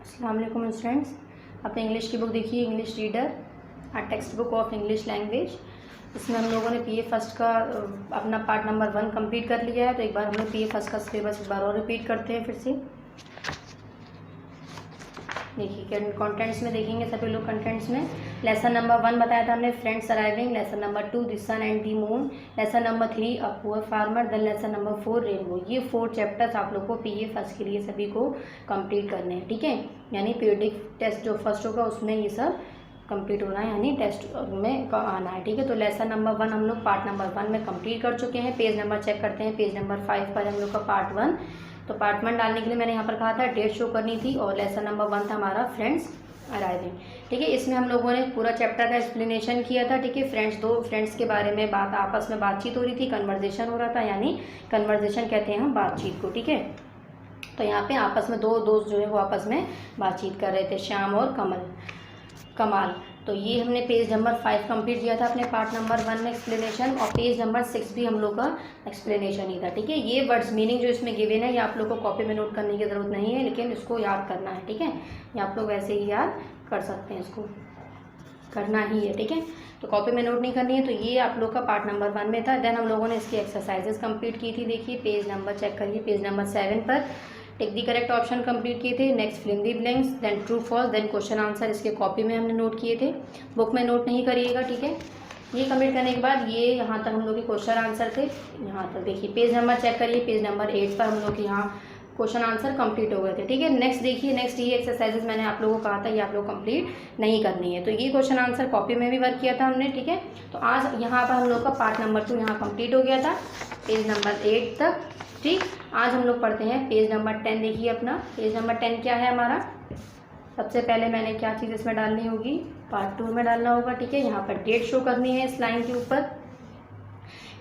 अस्सलाम वालेकुम स्टूडेंट्स, अपने इंग्लिश की बुक देखिए English reader text book of English language. इसमें हम लोगों ने पीए फर्स्ट का अपना पार्ट नंबर 1 कंप्लीट कर लिया है। तो एक बार हम लोग पीए फर्स्ट का सिलेबस एक बार और रिपीट करते हैं फिर से। देखिए कंटेंट्स में देखेंगे सभी लोग। कंटेंट्स में लेसन नंबर 1 बताया था हमने, friends arriving. Lesson number 2 the sun and the moon. Lesson number 3 a poor farmer. Then lesson number 4 rainbow. ये 4 चैप्टर्स आप लोग को पीए फर्स्ट के लिए सभी को कंप्लीट करने हैं, ठीक है। यानी पीरियडिक टेस्ट जो फर्स्ट होगा उसमें ये सब कंप्लीट होना है, यानी टेस्ट में आना है, ठीक है। तो लेसन नंबर 1 हम लोग पार्ट नंबर 1 में कंप्लीट कर चुके हैं। पेज नंबर चेक करते हैं, पेज नंबर 5 पर हम लोग का पार्ट 1। तो पार्ट 1 डालने के लिए मैंने यहाँ पर कहा था डेट शो करनी थी, और लेसन नंबर 1 था हमारा फ्रेंड्स अराइविंग, ठीक है। इसमें हम लोगों ने पूरा चैप्टर का एक्सप्लेनेशन किया था, ठीक है। दो फ्रेंड्स के बारे में आपस में बातचीत हो रही थी, कन्वर्जेशन हो रहा था, यानी कन्वर्जेशन कहते हैं हम बातचीत को, ठीक है। तो यहाँ पे आपस में दो दोस्त जो है वो आपस में बातचीत कर रहे थे, श्याम और कमाल। तो ये हमने पेज नंबर 5 कंप्लीट किया था अपने पार्ट नंबर 1 में एक्सप्लेनेशन, और पेज नंबर 6 भी हम लोग का एक्सप्लेनेशन ही था, ठीक है। ये वर्ड्स मीनिंग जो इसमें गिवन है ये आप लोग को कॉपी में नोट करने की ज़रूरत नहीं है, लेकिन इसको याद करना है, ठीक है। ये आप लोग वैसे ही याद कर सकते हैं, इसको करना ही है, ठीक है। तो कॉपी में नोट नहीं करनी है। तो ये आप लोग का पार्ट नंबर 1 में था। देन हम लोगों ने इसकी एक्सरसाइजेस कंप्लीट की थी। देखिए पेज नंबर चेक करिए, पेज नंबर 7 पर tick the correct option complete किए थे। Next fill in the blanks, then true false, then question answer. इसके कॉपी में हमने नोट किए थे, बुक में नोट नहीं करिएगा, ठीक है। ये कंप्लीट करने के बाद ये यहाँ तक हम लोग के क्वेश्चन आंसर थे। यहाँ तक देखिए पेज नंबर चेक करिए, पेज नंबर 8 पर हम लोग के यहाँ क्वेश्चन आंसर कंप्लीट हो गए थे, ठीक है। नेक्स्ट देखिए, नेक्स्ट ये एक्सरसाइजेस मैंने आप लोगों को कहा था ये आप लोग कंप्लीट नहीं करनी है। तो ये क्वेश्चन आंसर कॉपी में भी वर्क किया था हमने, ठीक है। तो आज यहाँ पर हम लोग का पार्ट नंबर 2 यहाँ कंप्लीट हो गया था, पेज नंबर 8 तक, ठीक। आज हम लोग पढ़ते हैं पेज नंबर 10। देखिए अपना पेज नंबर 10 क्या है हमारा। सबसे पहले मैंने क्या चीज़ इसमें डालनी होगी, पार्ट 2 में डालना होगा, ठीक है। यहाँ पर डेट शो करनी है इस लाइन के ऊपर,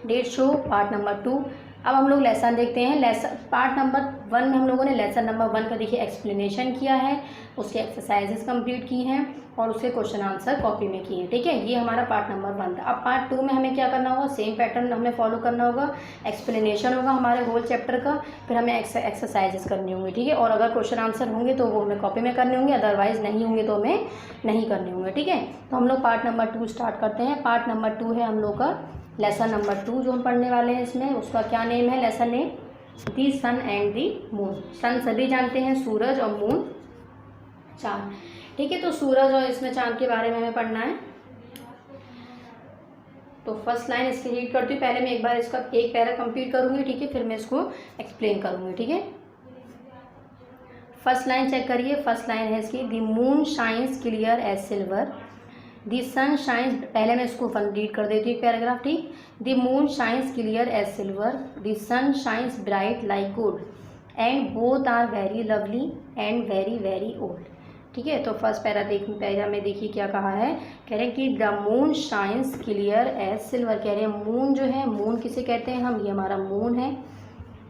डेट शो पार्ट नंबर 2। अब हम लोग लेसन देखते हैं। लेसन पार्ट नंबर 1 में हम लोगों ने लेसन नंबर 1 का देखिए एक्सप्लेनेशन किया है, उसके एक्सरसाइजेस कंप्लीट की हैं, और उसके क्वेश्चन आंसर कॉपी में किए हैं, ठीक है। ये हमारा पार्ट नंबर 1 था। अब पार्ट 2 में हमें क्या करना होगा, सेम पैटर्न हमें फॉलो करना होगा। एक्सप्लेनेशन होगा हमारे होल चैप्टर का, फिर हमें एक्सरसाइजेस करनी होंगी, ठीक है। और अगर क्वेश्चन आंसर होंगे तो वो हमें कॉपी में करने होंगे, अदरवाइज नहीं होंगे तो हमें नहीं करने होंगे, ठीक है। तो हम लोग पार्ट नंबर 2 स्टार्ट करते हैं। पार्ट नंबर 2 है हम लोग का लेसन नंबर 2 जो हम पढ़ने वाले हैं। इसमें उसका क्या नेम है, lesson name the sun and the moon. Sun सभी जानते हैं सूरज, और मून चांद, ठीक है। तो सूरज और इसमें चांद के बारे में हमें पढ़ना है। तो फर्स्ट लाइन इसकी रीड करती हूँ। पहले मैं एक बार इसका एक पैरा कंप्लीट करूँगी, ठीक है, फिर मैं इसको एक्सप्लेन करूँगी, ठीक है। फर्स्ट लाइन चेक करिए। फर्स्ट लाइन है इसकी, the moon shines clear as silver, the sun shines. पहले मैं इसको रीड कर देती हूँ पैराग्राफ, ठीक। The moon shines clear as silver, the sun shines bright like gold, and both are very lovely and very very old, ठीक है। तो फर्स्ट पैरा में देखिए क्या कहा है, कह रहे हैं कि the moon shines clear as silver. कह रहे हैं मून जो है, मून किसे कहते हैं हम, ये हमारा मून है,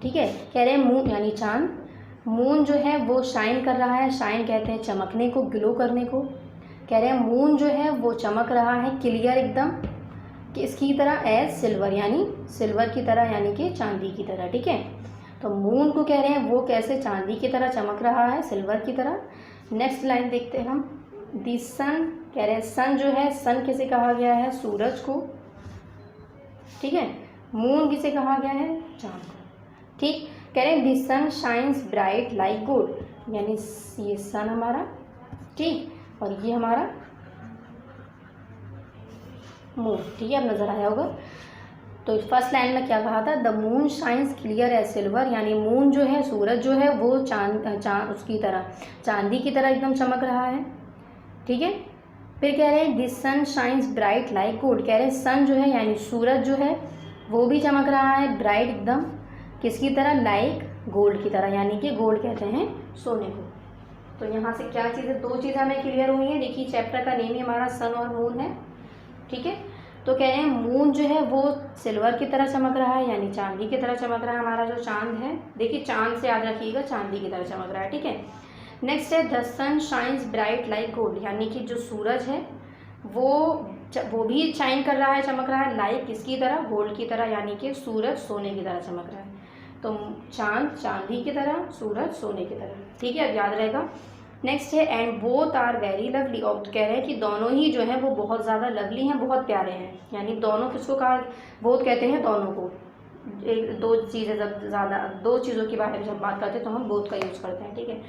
ठीक है। कह रहे हैं मून यानी चांद, मून जो है वो शाइन कर रहा है। शाइन कहते हैं चमकने को, ग्लो करने को। कह रहे हैं मून जो है वो चमक रहा है क्लियर एकदम, कि इसकी तरह एज सिल्वर, यानी सिल्वर की तरह, यानी कि चांदी की तरह, ठीक है। तो मून को कह रहे हैं वो कैसे चांदी की तरह चमक रहा है, सिल्वर की तरह। नेक्स्ट लाइन देखते हैं हम, दी सन। कह रहे हैं सन जो है, सन किसे कहा गया है, सूरज को, ठीक है। मून किसे कहा गया है, चांद को, ठीक। कह रहे हैं the sun shines bright like gold, यानी ये सन हमारा, ठीक, और ये हमारा मून, ठीक है। अब नज़र आया होगा। तो फर्स्ट लाइन में क्या कहा था, the moon shines clear as silver, यानी मून जो है, सूरज जो है वो चांद उसकी तरह, चांदी की तरह एकदम चमक रहा है, ठीक है। फिर कह रहे हैं this sun shines bright like gold. कह रहे हैं सन जो है यानी सूरज जो है वो भी चमक रहा है ब्राइट एकदम, किसकी तरह, लाइक गोल्ड की तरह, यानी कि गोल्ड कहते हैं सोने को। तो यहाँ से क्या चीज़ें, दो चीज़ें हमें क्लियर हुई हैं। देखिए चैप्टर का नेम ही हमारा सन और मून है, ठीक है। तो कह रहे हैं मून जो है वो सिल्वर की तरह चमक रहा है, यानी चांदी की तरह चमक रहा है। हमारा जो चांद है, देखिए चांद से याद रखिएगा, चांदी की तरह चमक रहा है, ठीक है। नेक्स्ट है the sun shines bright like gold, यानी कि जो सूरज है वो भी शाइन कर रहा है, चमक रहा है, लाइक किसकी तरह, गोल्ड की तरह, यानी कि सूरज सोने की तरह चमक रहा है। तो चांद चांदी की तरह, सूरज सोने की तरह, ठीक है। अब याद रहेगा। नेक्स्ट है and both are very lovely, और कह रहे हैं कि दोनों ही जो है वो बहुत ज़्यादा लवली हैं, बहुत प्यारे हैं। यानी दोनों किसको कहा, बोथ कहते हैं दोनों को। एक दो चीज़ें जब ज़्यादा दो चीज़ों के बारे में जब बात करते हैं तो हम बोथ का यूज़ करते हैं, ठीक है।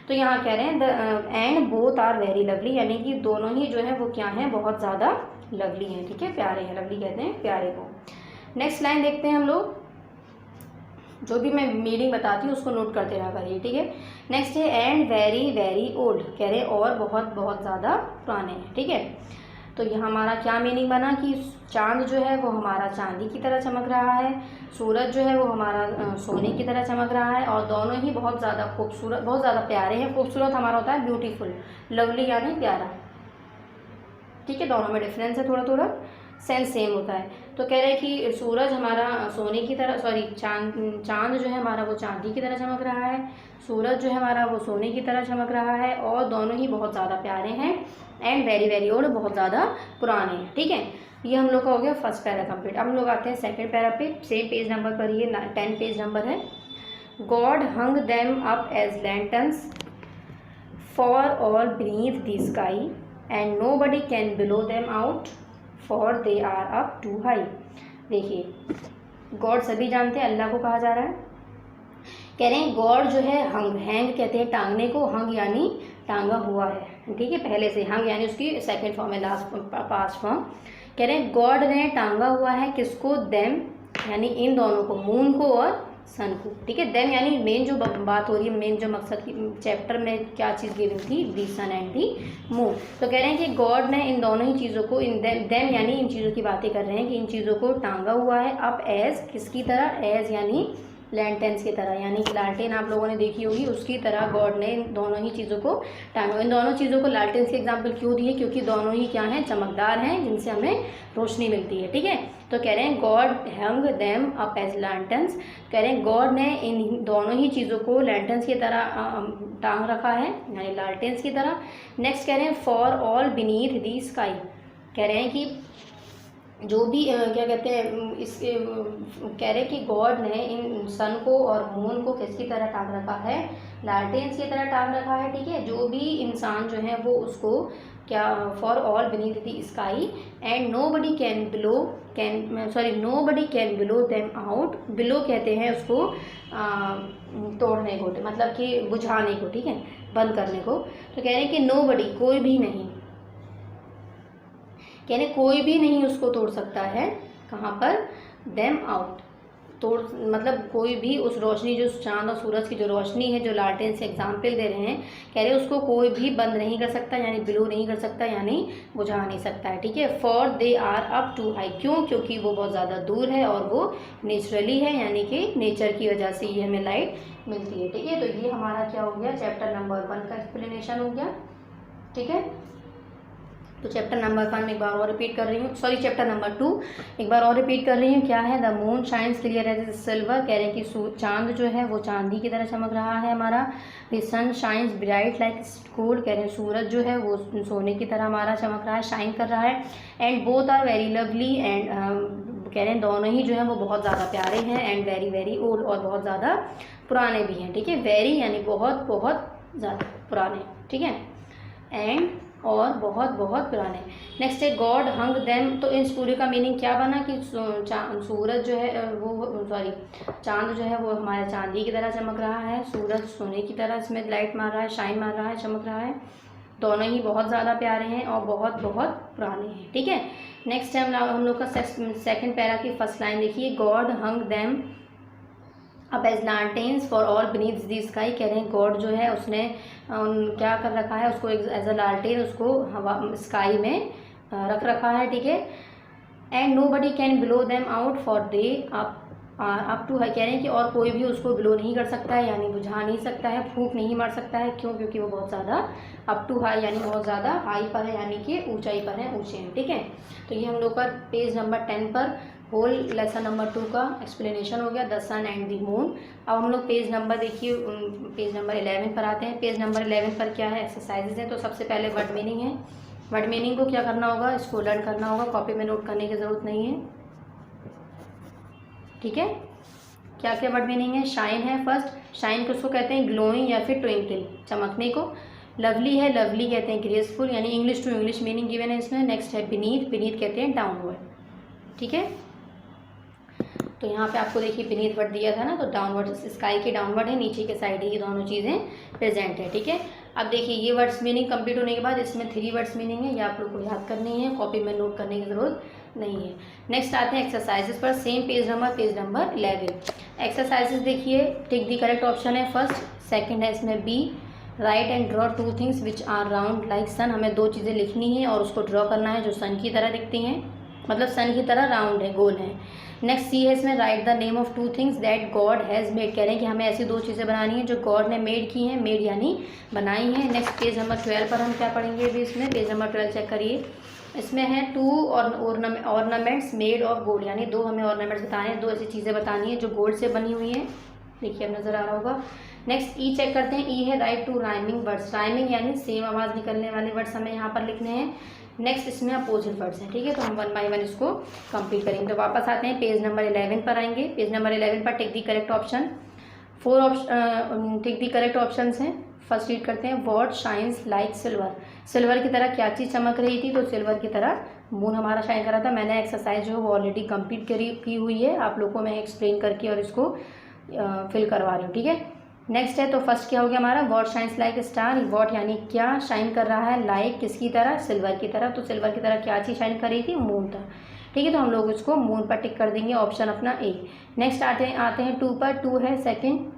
तो यहाँ कह रहे हैं the and both are very lovely, यानी कि दोनों ही जो है वो क्या हैं, बहुत ज़्यादा लवली हैं, ठीक है, प्यारे हैं। लवली कहते हैं प्यारे को। नेक्स्ट लाइन देखते हैं हम लोग, जो भी मैं मीनिंग बताती हूँ उसको नोट करते रहा करिए, ठीक है। नेक्स्ट है एंड वेरी वेरी ओल्ड, कह रहे और बहुत बहुत ज़्यादा पुराने हैं, ठीक है। तो ये हमारा क्या मीनिंग बना कि चांद जो है वो हमारा चांदी की तरह चमक रहा है, सूरज जो है वो हमारा सोने की तरह चमक रहा है, और दोनों ही बहुत ज़्यादा खूबसूरत, बहुत ज़्यादा प्यारे हैं। खूबसूरत हमारा होता है ब्यूटीफुल, लवली यानी प्यारा, ठीक है। दोनों में डिफरेंस है, थोड़ा थोड़ा सेंस सेम होता है। तो कह रहे हैं कि सूरज हमारा सोने की तरह, सॉरी चांद जो है हमारा वो चांदी की तरह चमक रहा है, सूरज जो है हमारा वो सोने की तरह चमक रहा है, और दोनों ही बहुत ज़्यादा प्यारे हैं। एंड वेरी वेरी ओल्ड, बहुत ज़्यादा पुराने हैं, ठीक है। ये हम लोग का हो गया फर्स्ट पैरा कंप्लीट। अब हम लोग आते हैं सेकंड पैरा पे, सेम पेज नंबर पर, ये 10 पेज नंबर है। God hung them up as lanterns for all beneath the sky and nobody can blow them out for they are up too high. देखिए, God सभी जानते हैं, अल्लाह को कहा जा रहा है। कह रहे हैं गॉड जो है हंग, हैंग कहते हैं टांगने को, हंग यानी टांगा हुआ है, ठीक है। पहले से हंग यानी उसकी सेकंड फॉर्म है, लास्ट पास्ट फॉर्म। कह रहे हैं गॉड ने टांगा हुआ है किसको, देम यानी इन दोनों को, मून को और सन को, ठीक है। देम यानी मेन जो बात हो रही है, मेन जो मकसद की चैप्टर में क्या चीज़ गिवन थी, दी सन एंड दी मून। तो कह रहे हैं कि गॉड ने इन दोनों ही चीज़ों को, इन देम यानी इन चीज़ों की बातें कर रहे हैं कि इन चीज़ों को टांगा हुआ है अप एज, किसकी तरह, एज यानी लैंटेंस की तरह, यानी कि लालटेन आप लोगों ने देखी होगी, उसकी तरह गॉड ने इन दोनों ही चीज़ों को टांगा। इन दोनों चीज़ों को लालटेंस के एग्जाम्पल क्यों दिए, क्योंकि दोनों ही क्या हैं, चमकदार हैं, जिनसे हमें रोशनी मिलती है, ठीक है। तो कह रहे हैं God hang them up as lanterns, कह रहे हैं गॉड ने इन दोनों ही चीज़ों को लैंटर्न्स की तरह टांग रखा है, यानी लालटेंस की तरह। नेक्स्ट कह रहे हैं for all beneath the sky, कह रहे हैं कि जो भी क्या कहते हैं इसके, कह रहे हैं कि गॉड ने इन सन को और मून को किसकी तरह टांग रखा है, लालटेंस की तरह टांग रखा है, ठीक है। जो भी इंसान जो है वो उसको क्या, for all beneath the sky and nobody can blow nobody can blow them out, blow कहते हैं उसको तोड़ने को, मतलब कि बुझाने को, ठीक है, बंद करने को। तो कह रहे हैं कि नो बडी, कोई भी नहीं, यानी कोई भी नहीं उसको तोड़ सकता है, कहाँ पर, देम आउट, तोड़ मतलब कोई भी उस रोशनी, जो चांद और सूरज की जो रोशनी है, जो लालटेन से एग्जाम्पल दे रहे हैं, कह रहे हैं उसको कोई भी बंद नहीं कर सकता, यानी बिलो नहीं कर सकता, यानी बुझा नहीं सकता है, ठीक है। For they are up too high, क्यों, क्योंकि वो बहुत ज़्यादा दूर है और वो नेचुरली है, यानी कि नेचर की वजह से ही हमें लाइट मिलती है, ठीक है। तो ये हमारा क्या हो गया, चैप्टर नंबर 1 का एक्सप्लेनेशन हो गया, ठीक है। तो चैप्टर नंबर 1 एक बार और रिपीट कर रही हूँ, सॉरी चैप्टर नंबर 2 एक बार और रिपीट कर रही हूँ। क्या है, the moon shines clear as silver, कह रहे हैं कि चांद जो है वो चांदी की तरह चमक रहा है हमारा। The sun shines bright like gold, कह रहे हैं सूरज जो है वो सोने की तरह हमारा चमक रहा है, शाइन कर रहा है। And both are very lovely, and कह रहे हैं दोनों ही जो है वो बहुत ज़्यादा प्यारे हैं। एंड वेरी वेरी ओल्ड, और बहुत ज़्यादा पुराने भी हैं, ठीक है। वेरी यानी बहुत बहुत ज़्यादा पुराने, ठीक है, एंड और बहुत बहुत पुराने। नेक्स्ट है गॉड हंग देम, तो इस पूरे का मीनिंग क्या बना कि सूरज जो है वो, सॉरी चांद जो है वो हमारे चांदी की तरह चमक रहा है, सूरज सोने की तरह इसमें लाइट मार रहा है, शाइन मार रहा है, चमक रहा है, दोनों ही बहुत ज़्यादा प्यारे हैं और बहुत बहुत पुराने हैं, ठीक है। नेक्स्ट है हम लोग का सेकंड पैरा की फर्स्ट लाइन देखिए, God hung them up as lanterns for all beneath the sky, कह रहे हैं गॉड जो है उसने क्या कर रखा है, उसको एज अ लालटेन उसको हवा स्काई में रख रखा है, ठीक है। And nobody can blow them out for they up too high, कह रहे हैं कि और कोई भी उसको बिलो नहीं कर सकता है, यानी बुझा नहीं सकता है, फूंक नहीं मार सकता है, क्यों, क्योंकि वो बहुत ज़्यादा अप टू हाई यानी बहुत ज़्यादा हाई पर है, यानी कि ऊंचाई पर है, ऊंचे हैं, ठीक है। तो ये हम लोग का पेज नंबर 10 पर होल लेसन नंबर 2 का एक्सप्लेनेशन हो गया, the sun and the moon. अब हम लोग पेज नंबर देखिए, पेज नंबर 11 पर आते हैं। पेज नंबर 11 पर क्या है, एक्सरसाइजेज हैं। तो सबसे पहले वर्ड मीनिंग है, वर्ड मीनिंग को क्या करना होगा, इसको लर्न करना होगा, कॉपी में नोट करने की ज़रूरत नहीं है, ठीक है। क्या क्या वर्ड मीनिंग है, शाइन है फर्स्ट, शाइन किसको कहते हैं, ग्लोइंग या फिर ट्विंकल, चमकने को। लवली है, लवली कहते हैं ग्रेसफुल, यानी English to English meaning given है इसमें। नेक्स्ट है बीनीथ, बीनीथ कहते हैं डाउनवर्ड। ठीक है, तो यहाँ पे आपको देखिए बीनीथ वर्ड दिया था ना, तो डाउनवर्ड स्काई के डाउनवर्ड है, नीचे के साइड ये दोनों चीज़ें प्रेजेंट है। ठीक है, अब देखिए ये वर्ड्स मीनिंग कंप्लीट होने के बाद इसमें 3 वर्ड्स मीनिंग है, ये आप लोग को याद करनी है, कॉपी में नोट करने की ज़रूरत नहीं है। नेक्स्ट आते हैं एक्सरसाइजेस पर, सेम पेज नंबर 11। एक्सरसाइजेस देखिए, टिक दी करेक्ट ऑप्शन है फर्स्ट, सेकंड है इसमें b, write and draw 2 things which are round like sun. हमें 2 चीज़ें लिखनी है और उसको ड्रॉ करना है जो सन की तरह दिखती हैं, मतलब सन की तरह राउंड है, गोल है। नेक्स्ट सी है इसमें, right the name of 2 things that God has made. कह रहे हैं कि हमें ऐसी 2 चीज़ें बनानी है जो गॉड ने मेड की हैं, मेड यानी बनाई हैं। नेक्स्ट पेज नंबर 12 पर हम क्या पढ़ेंगे अभी इसमें, पेज नंबर 12 चेक करिए, इसमें है 2 ऑर्नामेंट्स मेड ऑफ गोल्ड, यानी 2 हमें ऑर्नामेंट्स बताने हैं, 2 ऐसी चीज़ें बतानी है जो गोल्ड से बनी हुई हैं। देखिए अब नज़र आ रहा होगा। नेक्स्ट ई चेक करते हैं, ई है write two rhyming words, rhyming यानी सेम आवाज़ निकलने वाले वर्ड्स हमें यहाँ पर लिखने हैं। नेक्स्ट इसमें अपोजिट वर्ड्स हैं। ठीक है, तो हम 1 बाय 1 इसको कंप्लीट करेंगे। तो वापस आते हैं पेज नंबर 11 पर आएंगे। पेज नंबर 11 पर take the correct option, 4 take the correct option हैं। फर्स्ट रीड करते हैं, what shines like silver. Silver की तरह क्या चीज़ चमक रही थी, तो सिल्वर की तरह मून हमारा शाइन कर रहा था। मैंने एक्सरसाइज जो है वो ऑलरेडी कंप्लीट की हुई है, आप लोग को मैं एक्सप्लेन करके और इसको फिल करवा रही हूँ। ठीक है, नेक्स्ट है, तो फर्स्ट क्या हो गया हमारा, what shines like star. What यानी क्या, शाइन कर रहा है, लाइक किसकी तरह, सिल्वर की तरह। तो सिल्वर की तरह क्या चीज़ शाइन कर रही थी, मून था। ठीक है, तो हम लोग इसको मून पर टिक कर देंगे, ऑप्शन अपना ए। नेक्स्ट आते हैं 2 पर, 2 है second,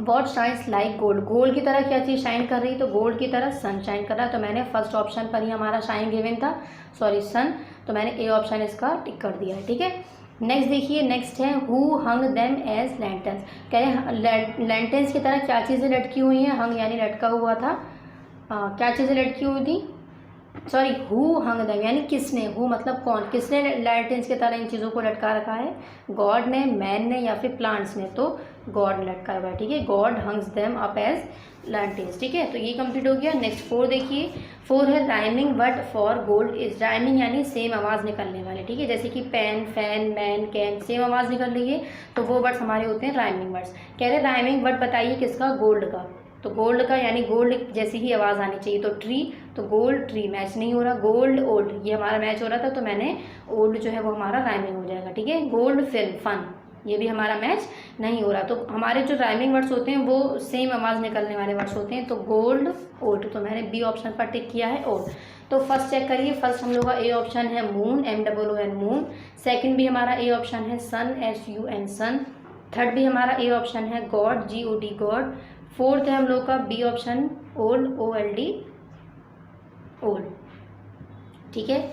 what shines like gold. Gold की तरह क्या चीज़ शाइन कर रही, तो गोल्ड की तरह सन शाइन कर रहा है। तो मैंने फर्स्ट ऑप्शन पर ही हमारा शाइन गिवन था, सॉरी सन, तो मैंने ए ऑप्शन इसका टिक कर दिया है। ठीक है, नेक्स्ट देखिए, नेक्स्ट है who hung them as lanterns. कह रहे हैं लैंटर्स की तरह क्या चीज़ें लटकी हुई हैं, हंग यानी लटका हुआ था, क्या चीज़ें लटकी हुई थी, सॉरी हु हंग देम यानी किसने, हु मतलब कौन, किसने लैंटर्स की तरह इन चीज़ों को लटका रखा है, गॉड ने, मैन ने या फिर प्लांट्स ने, तो गॉड ने लटका हुआ है। ठीक है, God hangs them up as lanterns. ठीक है, तो ये कंप्लीट हो गया। नेक्स्ट 4 देखिए, 4 है rhyming word for gold is. Rhyming यानी सेम आवाज़ निकलने वाले। ठीक है, जैसे कि pen, fan, man, can, same आवाज़ निकल रही है, तो वो वर्ड्स हमारे होते हैं राइमिंग वर्ड्स। कह रहे राइमिंग वर्ड बताइए किसका, गोल्ड का। तो गोल्ड का यानी गोल्ड जैसी ही आवाज़ आनी चाहिए। तो ट्री, तो गोल्ड ट्री मैच नहीं हो रहा, गोल्ड ओल्ड ये हमारा मैच हो रहा था, तो मैंने ओल्ड जो है वो हमारा राइमिंग हो जाएगा। ठीक है, गोल्ड फिल्म फन ये भी हमारा मैच नहीं हो रहा। तो हमारे जो राइमिंग वर्ड्स होते हैं वो सेम आवाज़ निकलने वाले वर्ड्स होते हैं। तो गोल्ड ओल्ड, तो मैंने बी ऑप्शन पर टिक किया है ओल्ड। तो फर्स्ट चेक करिए, फर्स्ट हम लोग का ए ऑप्शन है मून, MOON मून। सेकंड भी हमारा ए ऑप्शन है सन, SUN सन। थर्ड भी हमारा ए ऑप्शन है गॉड, GOD गॉड। फोर्थ है हम लोग का b option old, OLD old. ठीक है,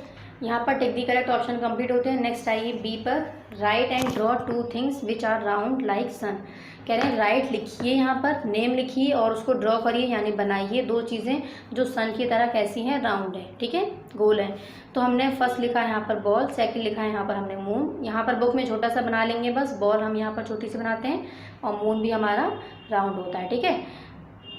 यहाँ पर tick the correct option complete होते हैं। नेक्स्ट आइए बी पर, write and draw 2 things which are round like sun. कह रहे हैं राइट लिखिए, यहाँ पर नेम लिखिए और उसको ड्रॉ करिए यानी बनाइए 2 चीज़ें जो सन की तरह कैसी हैं, राउंड है। ठीक है, गोल है। तो हमने फर्स्ट लिखा है यहाँ पर बॉल, सेकंड लिखा है यहाँ पर हमने मून। यहाँ पर बुक में छोटा सा बना लेंगे बस, बॉल हम यहाँ पर छोटी सी बनाते हैं और मून भी हमारा राउंड होता है। ठीक है,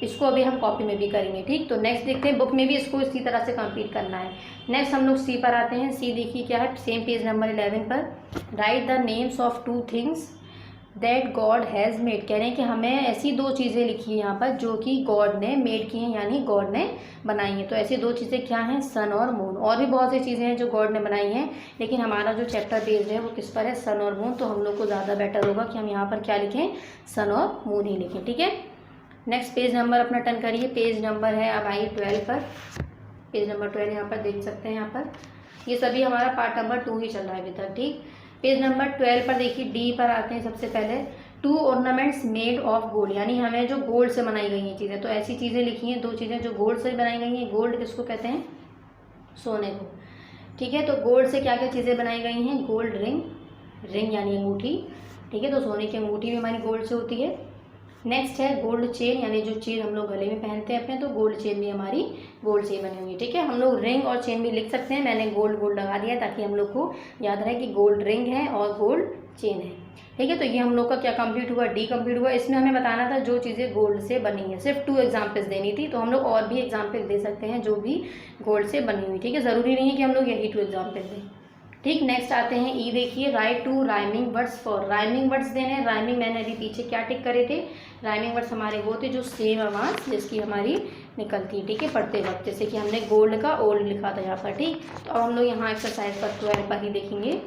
इसको अभी हम कॉपी में भी करेंगे। ठीक, तो नेक्स्ट देखते हैं, बुक में भी इसको इसी तरह से कंप्लीट करना है। नेक्स्ट हम लोग सी पर आते हैं। सी देखिए क्या है, सेम पेज नंबर 11 पर, right the names of 2 things that God has made. कह रहे हैं कि हमें ऐसी 2 चीज़ें लिखी है यहाँ पर जो कि गॉड ने मेड की हैं, यानी गॉड ने बनाई हैं। तो ऐसी 2 चीज़ें क्या हैं, सन और मून। और भी बहुत सी चीज़ें हैं जो गॉड ने बनाई हैं, लेकिन हमारा जो चैप्टर बेस्ड है वो किस पर है, सन और मून। तो हम लोग को ज़्यादा बेटर होगा कि हम यहाँ पर क्या लिखें, सन और मून ही लिखें। ठीक है, नेक्स्ट पेज नंबर अपना टर्न करिए, पेज नंबर है अब आई 12 पर। पेज नंबर 12 यहाँ पर देख सकते हैं, यहाँ पर ये सभी हमारा पार्ट नंबर 2 ही चल रहा है अभी तक। ठीक, पेज नंबर 12 पर देखिए डी पर आते हैं। सबसे पहले 2 ऑर्नामेंट्स मेड ऑफ गोल्ड, यानी हमें जो गोल्ड से बनाई गई हैं चीज़ें। तो ऐसी चीज़ें लिखी हैं 2 चीज़ें जो गोल्ड से बनाई गई हैं। गोल्ड किसको कहते हैं, सोने को। ठीक है, तो गोल्ड से क्या क्या चीज़ें बनाई गई हैं, गोल्ड रिंग, रिंग यानी अंगूठी। ठीक है, तो सोने की अंगूठी भी हमारी गोल्ड से होती है। नेक्स्ट है गोल्ड चेन, यानी जो चेन हम लोग गले में पहनते हैं अपने, तो गोल्ड चेन भी हमारी गोल्ड से ही बनी हुई है। ठीक है, हम लोग रिंग और चेन भी लिख सकते हैं, मैंने गोल्ड गोल्ड लगा दिया ताकि हम लोग को याद रहे कि गोल्ड रिंग है और गोल्ड चेन है। ठीक है, तो ये हम लोग का क्या कंप्लीट हुआ, डी कंप्लीट हुआ। इसमें हमें बताना था जो चीज़ें गोल्ड से बनी है, सिर्फ 2 एग्जाम्पल्स देनी थी। तो हम लोग और भी एग्जाम्पल दे सकते हैं जो भी गोल्ड से बनी हुई। ठीक है, ज़रूरी नहीं है कि हम लोग यही 2 एग्जाम्पल दें। ठीक, नेक्स्ट आते हैं ई। देखिए, write two rhyming words for, rhyming words देने हैं। राइमिंग मैंने अभी पीछे क्या टिक करे थे, राइमिंग वर्ड्स हमारे वो थे जो सेम आवाज़ जिसकी हमारी निकलती है, ठीक है, पढ़ते वक्त। जैसे कि हमने गोल्ड का ओल्ड लिखा था यहाँ पर, ठीक। तो अब हम लोग यहाँ एक्सरसाइज पर 12 पर ही देखेंगे।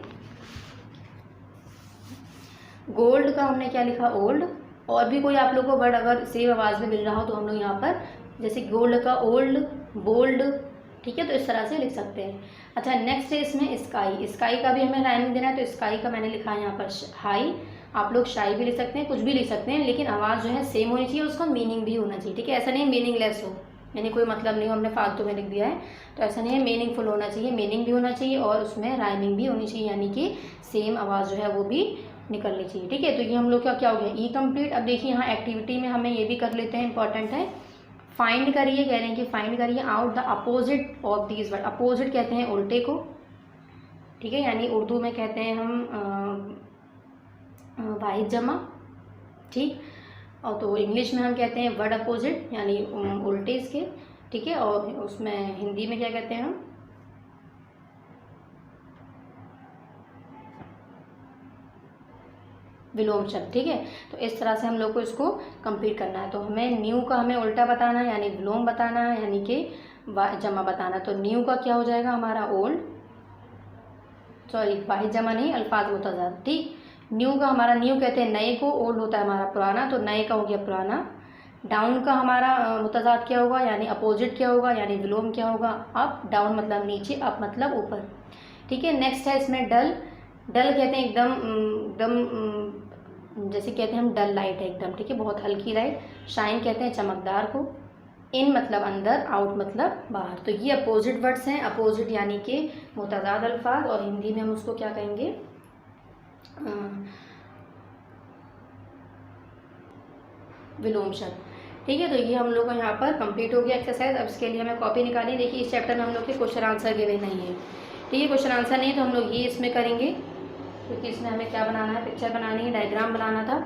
गोल्ड का हमने क्या लिखा, ओल्ड। और भी कोई आप लोग को वर्ड अगर सेम आवाज़ में मिल रहा हो तो हम लोग यहाँ पर जैसे गोल्ड का ओल्ड, बोल्ड, ठीक है, तो इस तरह से लिख सकते हैं। अच्छा, नेक्स्ट है इसमें स्काई। स्काई का भी हमें राइमिंग देना है, तो स्काई का मैंने लिखा है यहाँ पर हाई। आप लोग शाई भी लिख सकते हैं, कुछ भी लिख सकते हैं, लेकिन आवाज़ जो है सेम होनी चाहिए, उसका मीनिंग भी होना चाहिए, ठीक है। ऐसा नहीं मीनिंगलेस हो, यानी कोई मतलब नहीं हो, हमने फालतू में लिख दिया है, तो ऐसा नहीं है। मीनिंगफुल होना चाहिए, मीनिंग भी होना चाहिए और उसमें राइमिंग भी होनी चाहिए, यानी कि सेम आवाज़ जो है वो भी निकलनी चाहिए, ठीक है। तो ये हम लोग का क्या हो गया, ई कंप्लीट। अब देखिए यहाँ एक्टिविटी में हमें ये भी कर लेते हैं, इंपॉर्टेंट है। फाइंड करिए, कह रहे हैं कि फाइंड करिए out the opposite of these word. Opposite कहते हैं उल्टे को, ठीक है, यानी उर्दू में कहते हैं हम वाहिद जमा, ठीक। और तो इंग्लिश में हम कहते हैं वर्ड अपोजिट, यानी उल्टे इसके, ठीक है। और उसमें हिंदी में क्या कहते हैं हम, विलोम शब्द, ठीक है। तो इस तरह से हम लोग को इसको कंप्लीट करना है। तो हमें न्यू का हमें उल्टा बताना है, यानी विलोम बताना है, यानी कि जमा बताना। तो न्यू का क्या हो जाएगा हमारा ओल्ड, सॉरी वाहिद जमा नहीं, अल्फाज मुतज़ाद, ठीक। न्यू का हमारा, न्यू कहते हैं नए को, ओल्ड होता है हमारा पुराना, तो नए का हो गया पुराना। डाउन का हमारा मुतज़ाद क्या होगा, यानी अपोजिट क्या होगा, यानी विलोम क्या होगा, अप। डाउन मतलब नीचे, अप मतलब ऊपर, ठीक है। नेक्स्ट है इसमें डल। डल कहते हैं एकदम एकदम जैसे कहते हैं हम डल लाइट है एकदम, ठीक है, बहुत हल्की लाइट। शाइन कहते हैं चमकदार को। इन मतलब अंदर, आउट मतलब बाहर। तो ये अपोजिट वर्ड्स हैं, अपोजिट यानी कि मुतज़ाद अल्फाज, और हिंदी में हम उसको क्या कहेंगे, विलोम शब्द, ठीक है। तो ये हम लोग का यहाँ पर कंप्लीट हो गया एक्सरसाइज। अब इसके लिए हमें कॉपी निकालें। देखिए इस चैप्टर में हम लोग के क्वेश्चन आंसर गिवे नहीं है, ठीक है, क्वेश्चन आंसर नहीं है, तो हम लोग ये इसमें करेंगे, क्योंकि इसमें हमें क्या बनाना है, पिक्चर बनानी है, डायग्राम बनाना था।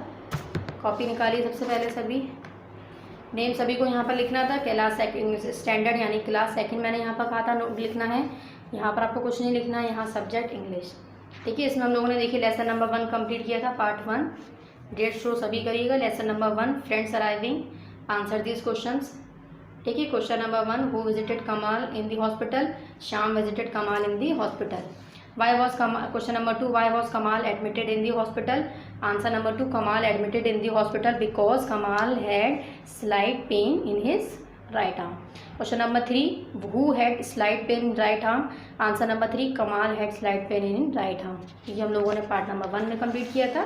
कॉपी निकाली सबसे पहले सभी, नेम सभी को यहाँ पर लिखना था। क्लास सेकंड स्टैंडर्ड यानी क्लास सेकंड मैंने यहाँ पर कहा था नोट लिखना है। यहाँ पर आपको कुछ नहीं लिखना है, यहाँ सब्जेक्ट इंग्लिश, ठीक है। इसमें हम लोगों ने देखिए लेसन नंबर 1 कंप्लीट किया था, पार्ट 1। डेट शो सभी करिएगा। Lesson number 1 friends arriving, answer these questions, ठीक है। क्वेश्चन नंबर 1 हु विजिटेड कमाल इन दी हॉस्पिटल, श्याम विजिटेड कमाल इन दी hospital. Question number 2, why was Kamal admitted in the hospital? Answer number 2, Kamal admitted in the hospital because Kamal had slight pain in his right arm. Question number 3, who had slight pain in right arm? Answer number 3, Kamal had slight pain in right arm. ये हम लोगों ने part number 1 में complete किया था।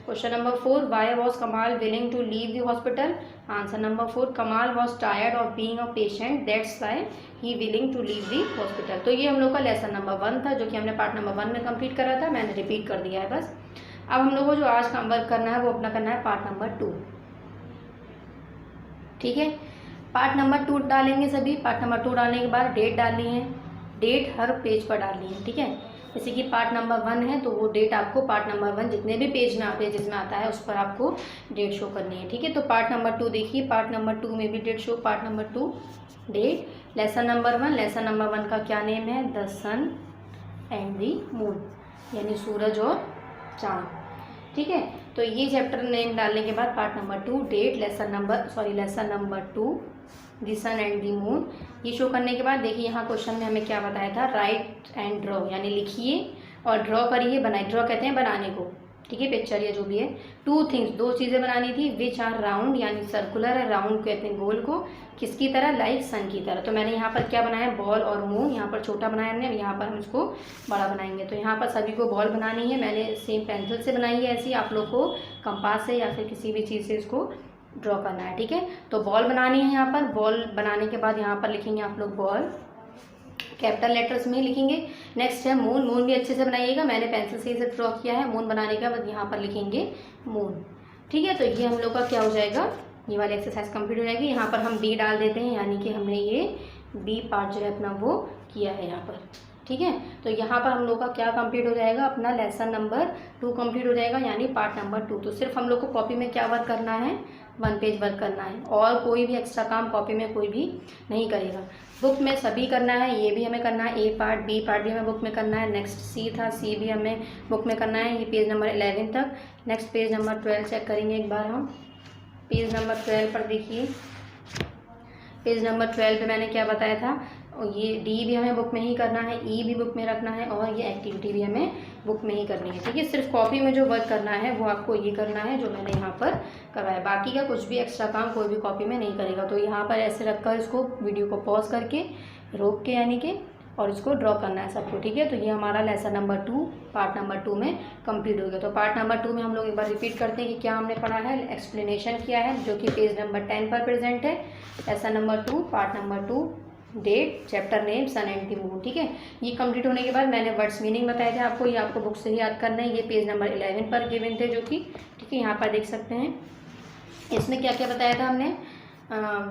Question number 4, why was Kamal willing to leave the hospital? Answer number 4, Kamal was tired of being a patient, that's why he willing to leave the hospital. तो ये हम लोग का लेसन नंबर 1 था, जो कि हमने पार्ट नंबर 1 में कंप्लीट करा था, मैंने रिपीट कर दिया है बस। अब हम लोगों को जो आज का वर्क करना है वो अपना करना है पार्ट नंबर 2, ठीक है। पार्ट नंबर 2 डालेंगे सभी। पार्ट नंबर 2 डालने के बाद डेट डालनी है, डेट हर पेज पर डालनी है, ठीक है। जैसे कि पार्ट नंबर 1 है तो वो डेट आपको पार्ट नंबर 1 जितने भी पेज में पेजेस में आता है उस पर आपको डेट शो करनी है, ठीक है। तो पार्ट नंबर 2 देखिए, पार्ट नंबर 2 में भी date show, part number 2 date. Lesson number 1, lesson number 1 का क्या नेम है, the sun and the moon, यानी सूरज और चाँद, ठीक है। तो ये चैप्टर नेम डालने के बाद part number 2 date, lesson number 2 the sun and the moon, ये शो करने के बाद देखिए यहाँ क्वेश्चन में हमें क्या बताया था, राइट एंड ड्रॉ, यानी लिखिए और ड्रॉ करिए, बनाइए। ड्रॉ कहते हैं बनाने को, ठीक है, पिक्चर या जो भी है। 2 थिंग्स, 2 चीज़ें बनानी थी, विच आर राउंड यानी सर्कुलर है, राउंड कहते हैं गोल को, किसकी तरह, लाइक सन की तरह। तो मैंने यहाँ पर क्या बनाया, बॉल और मून, यहाँ पर छोटा बनाया हमने, यहाँ पर हम इसको बड़ा बनाएंगे। तो यहाँ पर सभी को बॉल बनानी है, मैंने सेम पेंसिल से बनाई है, ऐसी आप लोग को कंपास से या फिर किसी भी चीज़ से इसको ड्रॉ करना है, ठीक है। तो बॉल बनानी है, यहाँ पर बॉल बनाने के बाद यहाँ पर लिखेंगे आप लोग बॉल, कैपिटल लेटर्स में लिखेंगे। नेक्स्ट है मून, मून भी अच्छे से बनाइएगा, मैंने पेंसिल से इसे ड्रॉ किया है। मून बनाने के बाद यहाँ पर लिखेंगे मून, ठीक है। तो ये हम लोग का क्या हो जाएगा, ये वाली एक्सरसाइज कंप्लीट हो जाएगी। यहाँ पर हम बी डाल देते हैं, यानी कि हमने ये बी पार्ट जो है अपना वो किया है यहाँ पर, ठीक है। तो यहाँ पर हम लोग का क्या कंप्लीट हो जाएगा, अपना लेसन नंबर 2 कंप्लीट हो जाएगा, यानी पार्ट नंबर 2। तो सिर्फ हम लोग को कॉपी में क्या वर्क करना है, 1 पेज वर्क करना है और कोई भी एक्स्ट्रा काम कॉपी में कोई भी नहीं करेगा। बुक में सभी करना है, ये भी हमें करना है, ए पार्ट बी पार्ट भी हमें बुक में करना है। नेक्स्ट सी था, सी भी हमें बुक में करना है, ये पेज नंबर 11 तक। नेक्स्ट पेज नंबर 12 चेक करेंगे एक बार हम। पेज नंबर 12 पर देखिए, पेज नंबर 12 पे मैंने क्या बताया था, और ये डी भी हमें बुक में ही करना है, ई भी बुक में रखना है और ये एक्टिविटी भी हमें बुक में ही करनी है। ठीक है, सिर्फ कॉपी में जो वर्क करना है वो आपको ये करना है जो मैंने यहाँ पर करवाया, बाकी का कुछ भी एक्स्ट्रा काम कोई भी कॉपी में नहीं करेगा। तो यहाँ पर ऐसे रखकर इसको वीडियो को पॉज करके रोक के यानी कि और इसको ड्रॉ करना है सबको। ठीक है, तो ये हमारा लेसन नंबर 2 पार्ट नंबर 2 में कंप्लीट हो गया। तो पार्ट नंबर 2 में हम लोग एक बार रिपीट करते हैं कि क्या हमने पढ़ा है, एक्सप्लेनेशन किया है जो कि पेज नंबर 10 पर प्रेजेंट है। Lesson number 2 part number 2, date, chapter name, sun and the moon. ठीक है, ये कंप्लीट होने के बाद मैंने वर्ड्स मीनिंग बताए थे आपको, ये आपको बुक से ही याद करना है। ये पेज नंबर 11 पर गिवन थे जो कि, ठीक है, यहाँ पर देख सकते हैं। इसमें क्या क्या बताया था हमने,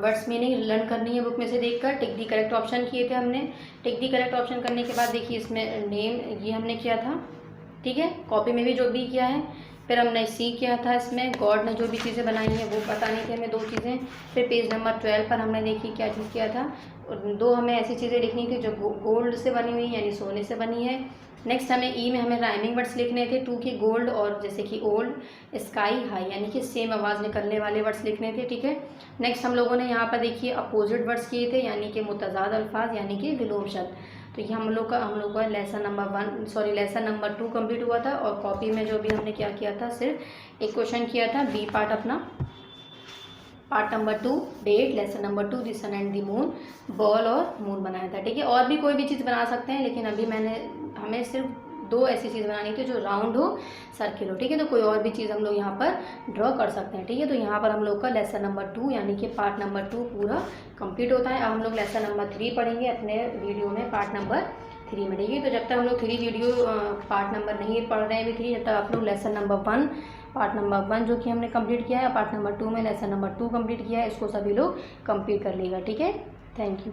वर्ड्स मीनिंग लर्न करनी है बुक में से देखकर। टिक दी करेक्ट ऑप्शन किए थे हमने। टिक दी करेक्ट ऑप्शन करने के बाद देखिए इसमें नेम ये हमने किया था, ठीक है, कॉपी में भी जो भी किया है। फिर हमने सी किया था, इसमें गॉड ने जो भी चीज़ें बनाई हैं वो बतानी थी हमें 2 चीज़ें। फिर पेज नंबर 12 पर हमने देखी क्या चीज़ किया था, 2 हमें ऐसी चीज़ें लिखनी थी जो गोल्ड से बनी हुई यानी सोने से बनी है। नेक्स्ट हमें ई में हमें राइमिंग वर्ड्स लिखने थे, 2 की गोल्ड और जैसे कि ओल्ड, स्काई, हाई यानी कि सेम आवाज़ निकलने वाले वर्ड्स लिखने थे। ठीक है, नेक्स्ट हम लोगों ने यहाँ पर देखिए अपोजिट वर्ड्स किए थे यानी कि मुतज़ाद अल्फाज यानी कि विलोम शब्द। तो ये हम लोग का लेसन नंबर 2 कंप्लीट हुआ था। और कॉपी में जो भी हमने क्या किया था, सिर्फ एक क्वेश्चन किया था, बी पार्ट अपना, part number 2 date, lesson number 2 the sun and the moon, ball और मून बनाया था। ठीक है, और भी कोई भी चीज़ बना सकते हैं लेकिन अभी हमें सिर्फ 2 ऐसी चीज़ बनानी थी जो राउंड हो, सर्किल हो। ठीक है, तो कोई और भी चीज़ हम लोग यहाँ पर ड्रॉ कर सकते हैं। ठीक है, तो यहाँ पर हम लोग का लेसन नंबर 2 यानी कि पार्ट नंबर 2 पूरा कंप्लीट होता है। अब हम लोग लेसन नंबर 3 पढ़ेंगे अपने वीडियो में, पार्ट नंबर 3 में। ठीक है, तो जब तक हम लोग 3 वीडियो पार्ट नंबर नहीं पढ़ रहे हैं अभी 3, जब तक आप लोग लेसन नंबर 1 पार्ट नंबर 1 जो कि हमने कंप्लीट किया है, पार्ट नंबर 2 में लेसन नंबर 2 कंप्लीट किया है, इसको सभी लोग कंप्लीट कर लेगा। ठीक है, थैंक यू।